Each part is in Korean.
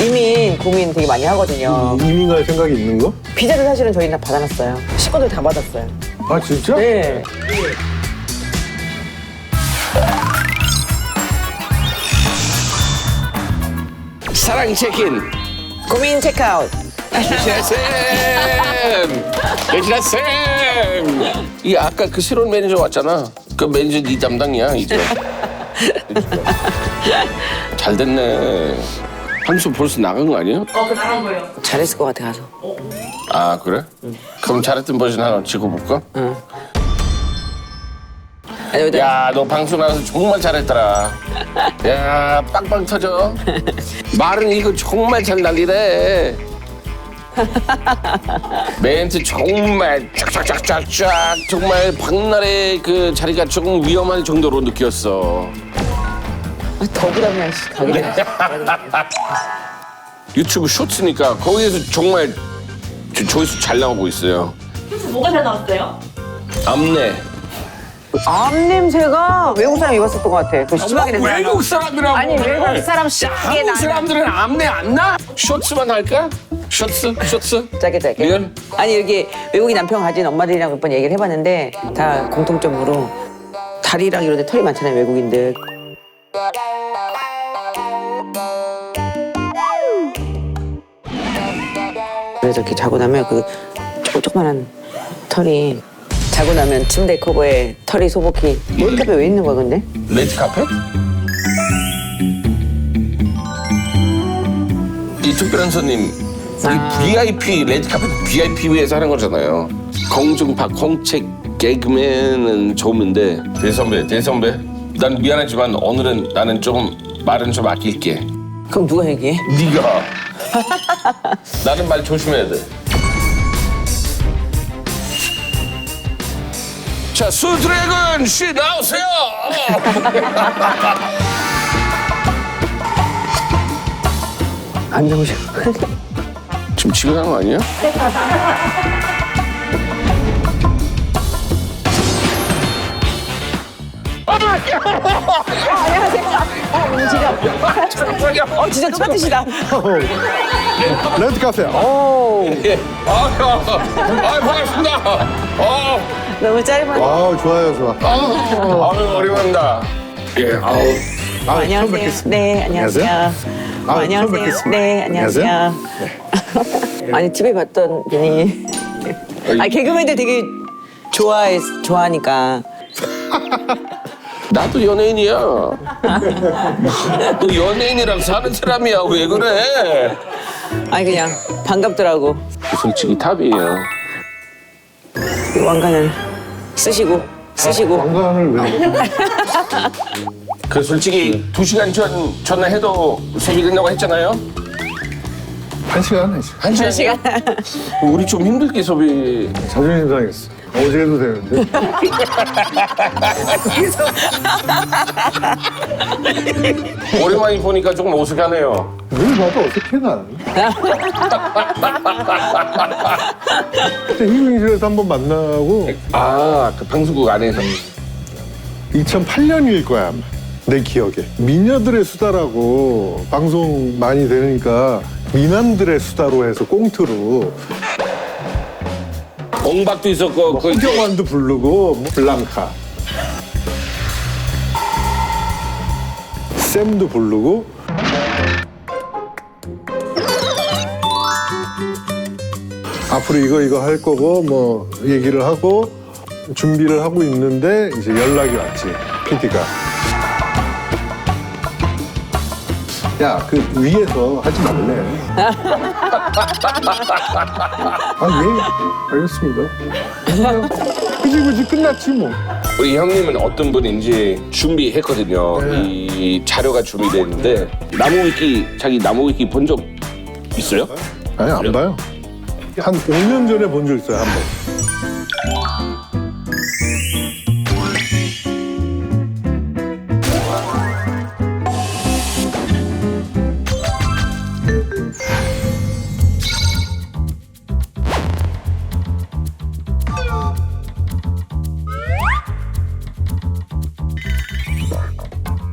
이민, 고민 되게 많이 하거든요. 이민 갈 생각이 있는 거? 비자를 사실은 저희는 다 받아놨어요. 식구들 다 받았어요. 아 진짜? 네. 사랑 체크인. 고민 체크아웃. 배신아 쌤. 배신아 쌤. 이 아까 그 새로운 매니저 왔잖아. 그 매니저 네 담당이야 이제. 잘 됐네. 한수 벌써 나간 거 아니야? 잘했을 것 같아, 가서. 아 그래? 그럼 잘했던 버전 하나 찍어볼까? 아니, 근데 야 너 방송 나와서 정말 잘했더라. 야 빵빵 터져. 말은 이거 정말 잘 날리래. 멘트 정말 쫙쫙쫙쫙쫙 정말 박나래 그 자리가 조금 위험할 정도로 느꼈어. 더 부담이야, 가게 되면. 유튜브 쇼츠니까 거기에서 정말 조회수 잘 나오고 있어요. 그래서 뭐가 잘 나왔어요? 암내. 암 냄새가 외국 사람 입었었던 것 같아. 그 심하게 냄새. 외국 사람들하고 아니, 외국 사람 쉽게 한국 나는. 사람들은 암내 안 나? 쇼츠만 할까? 쇼츠? 짧게. 리얼? 아니, 여기 외국인 남편 가진 엄마들이랑 몇 번 얘기를 해봤는데 다 공통점으로 다리랑 이런 데 털이 많잖아요, 외국인들. 그래서 이렇게 자고 나면 그 조그만한 털이 자고 나면 침대 커버에 털이 소복히 머리카락에 왜 있는 거야 근데? 레드 카펫? 이 특별한 손님, 이 VIP 레드 카펫 VIP 위에서 하는 거잖아요. 공중파 공책 개그맨은 좋은데 대선배, 난 미안하지만 오늘은 나는 조금 말은 좀 아낄게. 그럼 누가 얘기해? 네가 나는 말 조심해야 돼. 자, 수드래곤 씨 나오세요. 안 좋으셔. 지금 집에 간 거 아니야? 진짜 똑같으시다. 레드 카페. 오. 아, 반갑습니다. 너무 짧아. 아 좋아요. 아유, 어려운다. 예, 아우. 아, 안녕하세요. 처음 뵙겠습니다. 네, 안녕하세요. 아, 처음 안녕하세요. 뵙겠습니다. 네, 안녕하세요. 아니 TV 봤던 분이 아 개그맨들 되게 좋아하니까. 나도 연예인이야. 너 연예인이랑 사는 사람이야. 왜 그래? 아니 그냥 반갑더라고. 솔직히 탑이에요. 이 왕관을 쓰시고. 왕관을 왜? 그 솔직히 2시간 전에 해도 수업이 된다고 했잖아요. 1시간 했어. 한 시간. 우리 좀 힘들게 수업이. 자존심 상했어. 어제 해도 되는데. 오랜만에 보니까 조금 어색하네요. 늘 봐도 어색해 난. 그때 희극실에서 한번 만나고 아, 그 방송국 안에서. 2008년일 거야 아마. 내 기억에. 미녀들의 수다라고 방송 많이 되니까 미남들의 수다로 해서 꽁트로 옹박도 있었고. 그 홍경환도 부르고 뭐 블랑카 샘도 부르고 앞으로 이거 할 거고 뭐 얘기를 하고 준비를 하고 있는데 이제 연락이 왔지 PD가 야 그 위에서 하지 말래. 아 예 알겠습니다. 그지 끝났지 뭐. 우리 형님은 어떤 분인지 준비했거든요. 이 자료가 준비됐는데 자기 나무 위키 본 적 있어요? 아니 안 봐요. 한 5년 전에 본 적 있어요 한 번.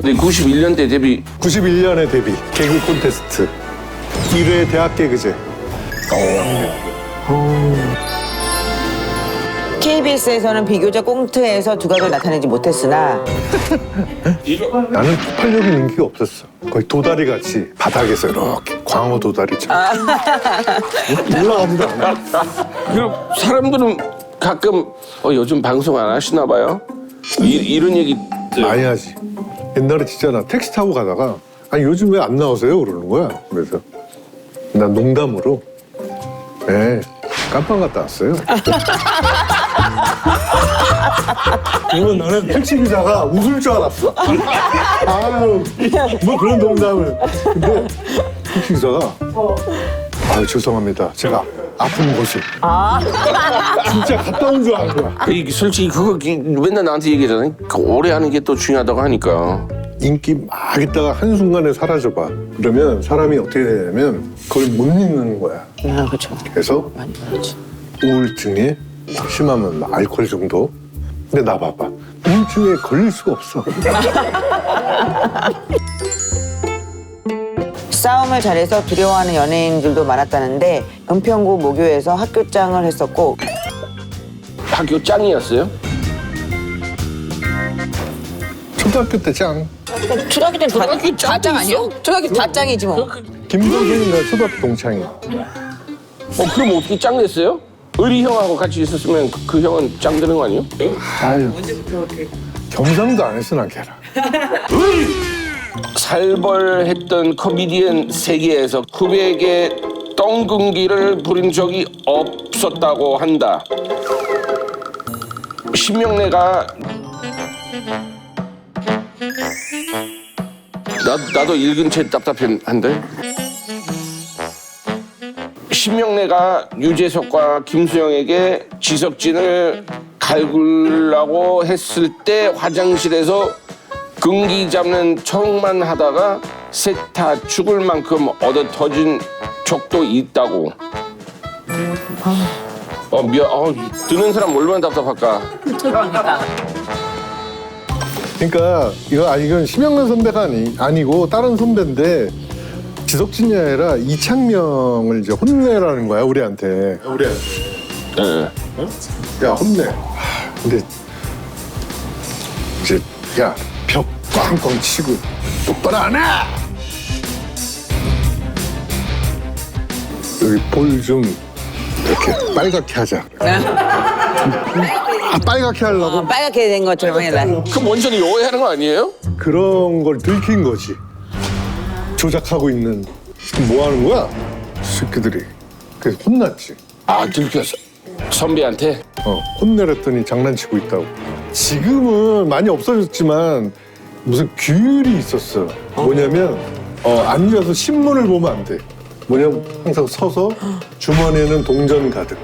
근데 91년대 데뷔 91년에 데뷔 개그 콘테스트 1회 대학 개그제. KBS에서는 비교적 꽁트에서 두각을 나타내지 못했으나 나는 폭발적인 인기가 없었어. 거의 도다리 같이 바닥에서 이렇게 광어 도다리처럼 올라가지도 않아. 그리고 사람들은 가끔 요즘 방송 안 하시나 봐요? 이런 얘기 많이 하지. 옛날에 진짜 나 택시 타고 가다가 아니 요즘 왜 안 나오세요? 그러는 거야. 그래서 난 농담으로 네 깜빵 갔다 왔어요. 그러면 나는 택시 기사가 웃을 줄 알았어. 아유 뭐 그런 농담을. 근데 택시 기사가 아유 죄송합니다. 제가 아픈 곳을 진짜 갔다 온 줄 아는 거야. 솔직히 그거 맨날 나한테 얘기하잖아요. 오래 하는 게 또 중요하다고 하니까. 인기 막 있다가 한순간에 사라져봐. 그러면 사람이 어떻게 되냐면 그걸 못 잊는 거야. 그렇죠. 그래서 많이 그렇지. 우울증이 심하면 알코올 정도. 근데 나 봐봐. 우울증에 걸릴 수가 없어. 싸움을 잘해서 두려워하는 연예인들도 많았다는데 은평구 모교에서 학교장을 했었고 학교 짱이었어요? 초등학교 때 짱. 초등학교 때는 초등학교 다짱 아니야? 초등학교 다 짱이지 뭐. 김동현이가 초등학교 동창이야. 그럼 어떻게 짱 됐어요? 의리 형하고 같이 있었으면 그 형은 짱 되는 거 아니에요? 아유. 경상도 안 했어 난 걔랑. 살벌했던 코미디언 세계에서 후배에게 똥근기를 부린 적이 없었다고 한다. 신명래가 나도 읽은 채 답답한데. 신명래가 유재석과 김수영에게 지석진을 갈구려고 했을 때 화장실에서 근기 잡는 척만 하다가 셋 다 죽을 만큼 얻어 터진 적도 있다고. 듣는 사람 얼마나 답답할까. 그러니까 이건 심영래 선배가 아니고 다른 선배인데 지석진이 아니라 이창명을 이제 혼내라는 거야 우리한테. 네. 야 혼내. 근데 이제 야 벽 꽝꽝 치고 똑바로 안 해. 여기 볼 좀 이렇게 빨갛게 하자. 빨갛게 하려고 빨갛게 된 것처럼 해라. 그럼 완전히 오해하는 거 아니에요? 그런 걸 들킨 거지. 조작하고 있는 뭐 하는 거야? 새끼들이. 그래서 혼났지. 들켰어. 선배한테? 혼내랬더니 장난치고 있다고. 지금은 많이 없어졌지만 무슨 규율이 있었어. 뭐냐면 앉아서 신문을 보면 안 돼. 뭐냐면 항상 서서 주머니에는 동전 가득.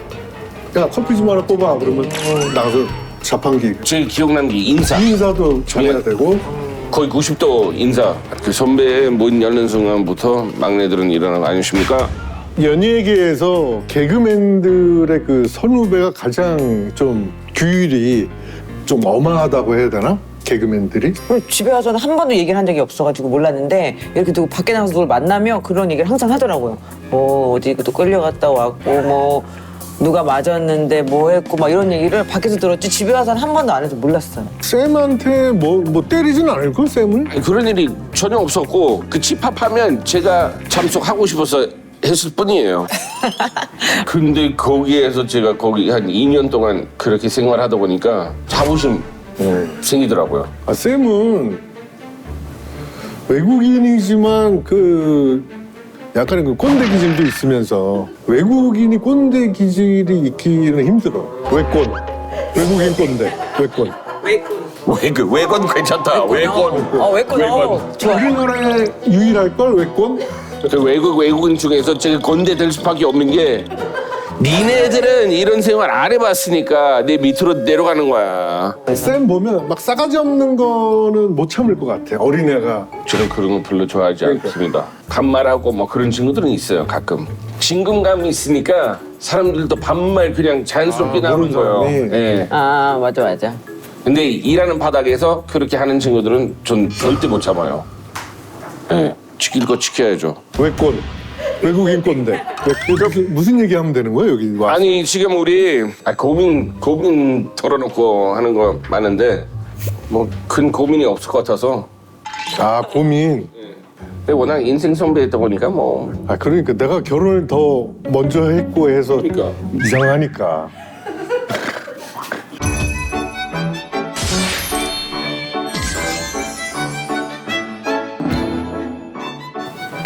야 커피 좀 하나 뽑아. 그러면 나가서 자판기. 제일 기억나는 게 인사도 잘해야 되고. 거의 90도 인사. 그 선배의 문 열는 순간부터 막내들은 일어나는 거 아니십니까? 연예계에서 개그맨들의 그 선후배가 가장 좀 규율이 좀 어마하다고 해야 되나? 개그맨들이? 집에 와서는 한 번도 얘기를 한 적이 없어가지고 몰랐는데 이렇게 누구 밖에 나가서 누굴 만나면 그런 얘기를 항상 하더라고요. 어디 또 끌려갔다 왔고 뭐 누가 맞았는데 뭐 했고 막 이런 얘기를 밖에서 들었지 집에 와서는 한 번도 안 해서 몰랐어요. 쌤한테 뭐 때리진 않을걸 쌤을? 아니, 그런 일이 전혀 없었고 그 집합하면 제가 참석하고 싶어서 했을 뿐이에요. 근데 거기에서 제가 거기 한 2년 동안 그렇게 생활하다 보니까 자부심 생기더라고요. 쌤은 외국인이지만 그 약간의 그 꼰대 기질도 있으면서 외국인이 꼰대 기질이 있기는 힘들어. 외권. 외국인 꼰대. 외권. 외권 괜찮다. 외권. 외권. 좋아. 우리나라에 유일할걸 외권? 그 외국인 중에서 제가 건대 될 수밖에 없는 게 니네들은 이런 생활 안 해봤으니까 내 밑으로 내려가는 거야. 쌤 보면 막 싸가지 없는 거는 못 참을 것 같아. 어린애가. 저는 그런 거 별로 좋아하지 않습니다. 반말하고 뭐 그런 친구들은 있어요 가끔. 친근감이 있으니까 사람들도 반말 그냥 자연스럽게 나오는 거예요. 사람이. 네. 맞아. 근데 일하는 바닥에서 그렇게 하는 친구들은 전 절대 못 참아요. 네. 지킬 거 지켜야죠. 외권. 외국인 건데. 무슨 얘기하면 되는 거예요 여기 와? 아니 지금 우리 고민 털어놓고 하는 거 많은데 뭐 큰 고민이 없을 것 같아서. 아 고민. 근데 워낙 인생 선배였다 보니까 뭐. 아 그러니까 내가 결혼을 더 먼저 했고 해서 그러니까. 이상하니까.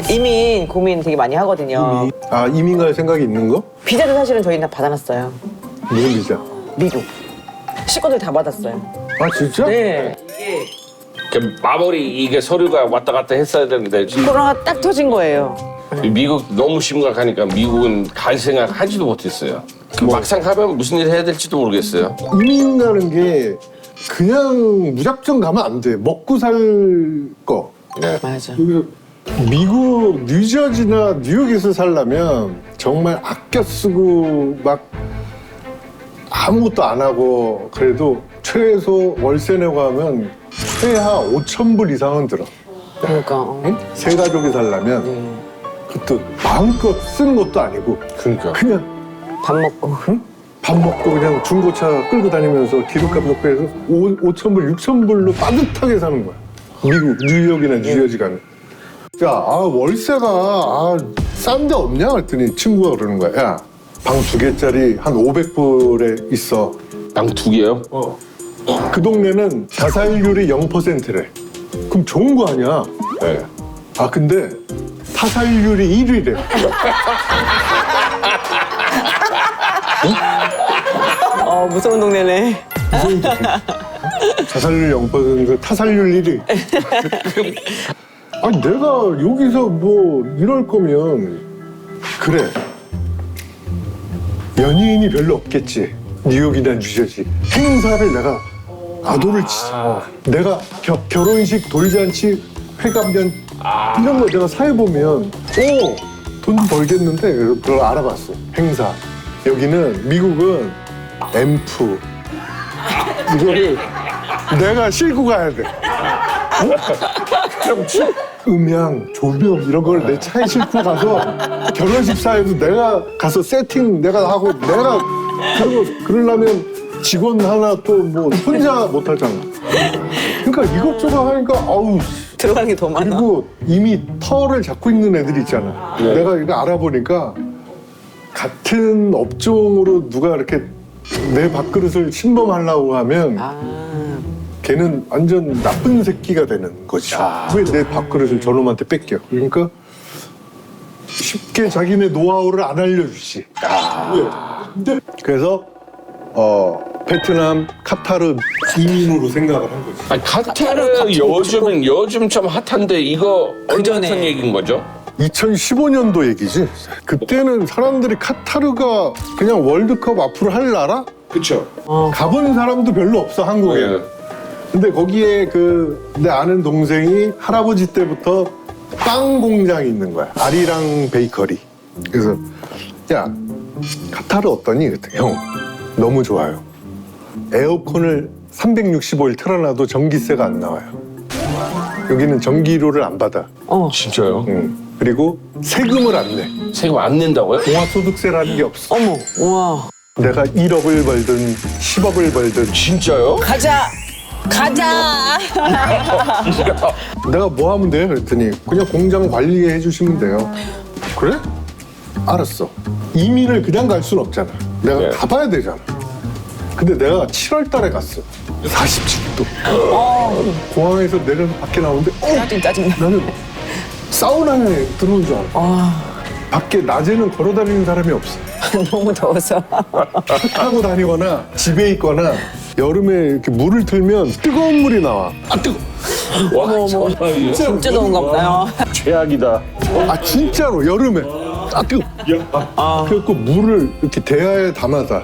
이민 고민 되게 많이 하거든요. 아 이민 갈 생각이 있는 거? 비자도 사실은 저희는 다 받아놨어요. 무슨 비자? 미국. 식구들 다 받았어요. 아 진짜? 네. 그 마무리 이게 서류가 왔다 갔다 했어야 되는데 지금 코로나가 딱 터진 거예요. 미국 너무 심각하니까 미국은 갈 생각 하지도 못했어요. 막상 가면 무슨 일 해야 될지도 모르겠어요. 이민 가는 게 그냥 무작정 가면 안 돼. 먹고 살 거. 맞아. 미국 뉴저지나 뉴욕에서 살려면 정말 아껴 쓰고 막 아무것도 안 하고 그래도 최소 월세 내고 하면 최하 5,000불 이상은 들어. 그러니까. 응? 세 가족이 살려면 그것도 마음껏 쓰는 것도 아니고 그러니까. 그냥 밥 먹고. 응? 밥 먹고 그냥 중고차 끌고 다니면서 기름값 넣고 해서 5,000불, 6,000불로 빠듯하게 사는 거야. 미국 뉴욕이나 뉴저지 가면. 야, 월세가 싼 데 없냐? 그랬더니 친구가 그러는 거야. 야, 방 2개짜리 한 500불에 있어. 방 2개요? 그 동네는 자살률이 0%래. 그럼 좋은 거 아니야? 네. 아, 근데 타살률이 1위래. 무서운 동네네. 자살률 0%, 타살률 1위. 아니, 내가 여기서 뭐 이럴 거면 그래. 연예인이 별로 없겠지. 뉴욕이나 뉴저지. 행사를 내가 아도를 내가 결혼식, 돌잔치, 회감전 이런 거 내가 사회보면 돈 벌겠는데 그걸 알아봤어. 행사. 여기는 미국은 앰프 이거를 내가 싣고 가야 돼. 음향, 조명 이런 걸 내 차에 싣고 가서 결혼식 사회도 내가 가서 세팅 내가 하고 내가 그러려면 직원 하나 또 뭐 혼자 못 하잖아. 그러니까 이것저것 하니까 아우. 들어가는 게 더 많아. 그리고 이미 터를 잡고 있는 애들이 있잖아. 내가 이거 알아보니까 같은 업종으로 누가 이렇게 내 밥그릇을 침범하려고 하면 걔는 완전 나쁜 새끼가 되는 거지. 왜 내 밥그릇을 저놈한테 뺏겨? 그러니까 쉽게 자기네 노하우를 안 알려주지. 왜? 그래서 베트남, 카타르 이민으로 생각을 한 거지. 아니, 카타르 요즘 좀 핫한데 이거 그전에. 어떤 얘기인 거죠? 2015년도 얘기지. 그때는 사람들이 카타르가 그냥 월드컵 앞으로 할 나라? 그렇죠. 가본 사람도 별로 없어, 한국에. 근데 거기에 내 아는 동생이 할아버지 때부터 빵 공장이 있는 거야. 아리랑 베이커리. 그래서 야, 카타르 어떠니? 그랬더니 형, 너무 좋아요. 에어컨을 365일 틀어놔도 전기세가 안 나와요. 여기는 전기료를 안 받아. 진짜요? 그리고 세금을 안 내. 세금 안 낸다고요? 종합소득세라는 게 없어. 어머, 와. 내가 1억을 벌든 10억을 벌든 진짜요? 가자! 내가 뭐 하면 돼? 그랬더니 그냥 공장 관리해 주시면 돼요. 그래? 알았어. 이민을 그냥 갈 순 없잖아. 내가 네. 가봐야 되잖아. 근데 내가 7월 달에 갔어. 47도. 공항에서 내려서 밖에 나오는데 짜증나. 나는 사우나에 들어온 줄 알아. 밖에 낮에는 걸어 다니는 사람이 없어. 너무 더워서. 차 타고 다니거나 집에 있거나 여름에 이렇게 물을 틀면 뜨거운 물이 나와. 와, 정말 진짜 더운가 보다. 최악이다. 아 진짜로 여름에 뜨거. 그래갖고 물을 이렇게 대야에 담아다.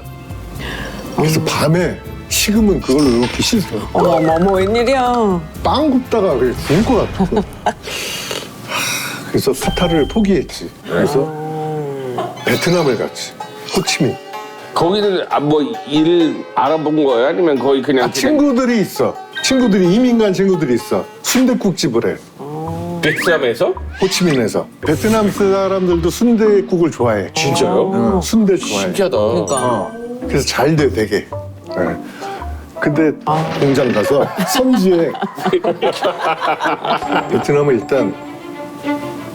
그래서 밤에 식으면 그걸로 이렇게 씻어. 어머, 웬일이야. 빵 굽다가 그냥 죽을 것 같아. 그래서 카타르를 포기했지. 그래서 베트남을 갔지. 호치민. 거기는 뭐 일 알아본 거예요? 아니면 거기 그냥 친구들이 있어. 친구들이 이민 간 친구들이 있어. 순댓국집을 해. 베트남에서? 호치민에서. 베트남 사람들도 순댓국을 좋아해. 진짜요? 순대 좋아해. 신기하다. 그러니까. 그래서 잘 돼, 되게. 네. 근데 공장 가서 선지에 베트남은 일단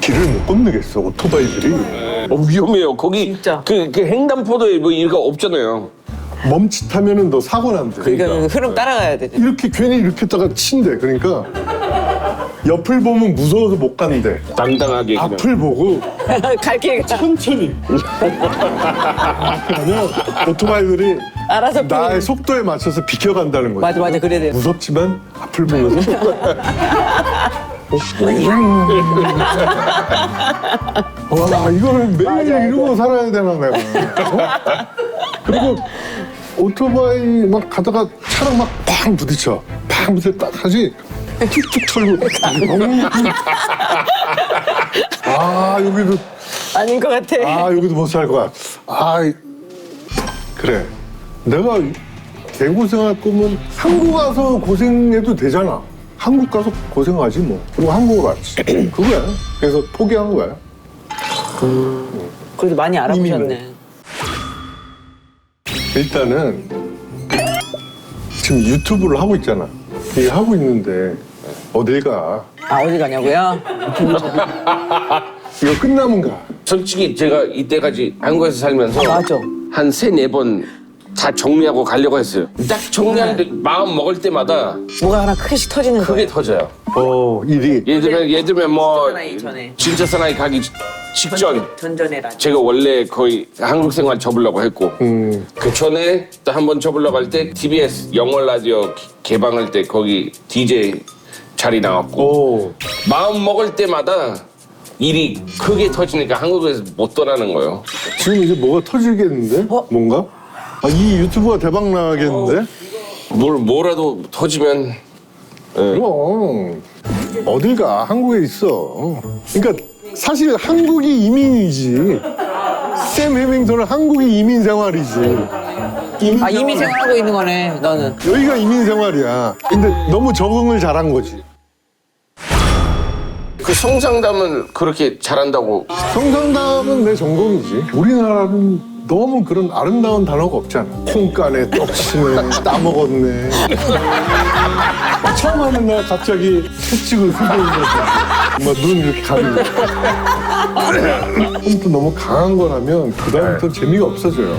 길을 못 건너겠어, 오토바이들이. 위험해요. 거기 진짜. 그 횡단보도에 뭐 이런 거 없잖아요. 멈칫하면은 너 사고 난대. 그러니까 그 흐름 따라가야 돼. 이렇게 괜히 이렇게 했다가 친대. 그러니까 옆을 보면 무서워서 못 간대. 당당하게 그냥. 앞을 보고 갈 길가 천천히. 그러면 오토바이들이 알아서 나의 속도에 맞춰서 비켜간다는 거야. 맞아 그래야 돼. 무섭지만 앞을 보면서. 와, 이거를 매일 이러고 살아야 되나 내가. 어? 그리고 오토바이 막 가다가 차랑 막 팡 부딪혀. 팡 부딪혀 딱 하지. 툭툭 털고. 아, 여기도. 아닌 것 같아. 아, 여기도 못 살 거야. 아, 그래. 내가 개고생할 거면 한국 가서 고생해도 되잖아. 한국 가서 고생하지 뭐. 그리고 한국을 왔지. 그거야. 그래서 포기한 거야. 그래도 많이 알아보셨네. 일단은 지금 유튜브를 하고 있잖아. 이게 하고 있는데 어딜 가? 아 어디 가냐고요? 이거 끝나면 가. 솔직히 제가 이때까지 한국에서 살면서 맞아. 한 3-4번 다 정리하고 가려고 했어요. 딱 정리하는데 마음 먹을 때마다 뭐가 하나 크게씩 터지는 크게 거예요. 터져요. 일이. 예를 들면 뭐 사나이 전에. 진짜 사나이 가기 직전 전전에라. 제가 원래 거의 한국 생활 접으려고 했고 그 전에 또 한 번 접으려고 할 때 TBS 영월 라디오 개방할 때 거기 DJ 자리 나왔고 오. 마음 먹을 때마다 일이 크게 터지니까 한국에서 못 떠나는 거예요. 지금 이제 뭐가 터지겠는데? 뭔가? 아, 이 유튜브가 대박 나겠는데? 뭐라도 터지면 그럼 어딜 가? 한국에 있어. 그러니까 사실 한국이 이민이지. 샘 해밍턴은 한국이 이민 생활이지. 이민 아 이미 생활. 생활하고 있는 거네. 너는. 여기가 이민 생활이야. 근데 너무 적응을 잘한 거지. 그 성상담을 그렇게 잘한다고 성상담은 내 전공이지. 우리나라는 너무 그런 아름다운 단어가 없잖아. 콩가네, 떡치네, 따먹었네. 처음 하는 날 갑자기 채찍을 후보에서 막눈 이렇게 가리고. 처음부터 너무 강한 거라면 그다음부터 재미가 없어져요.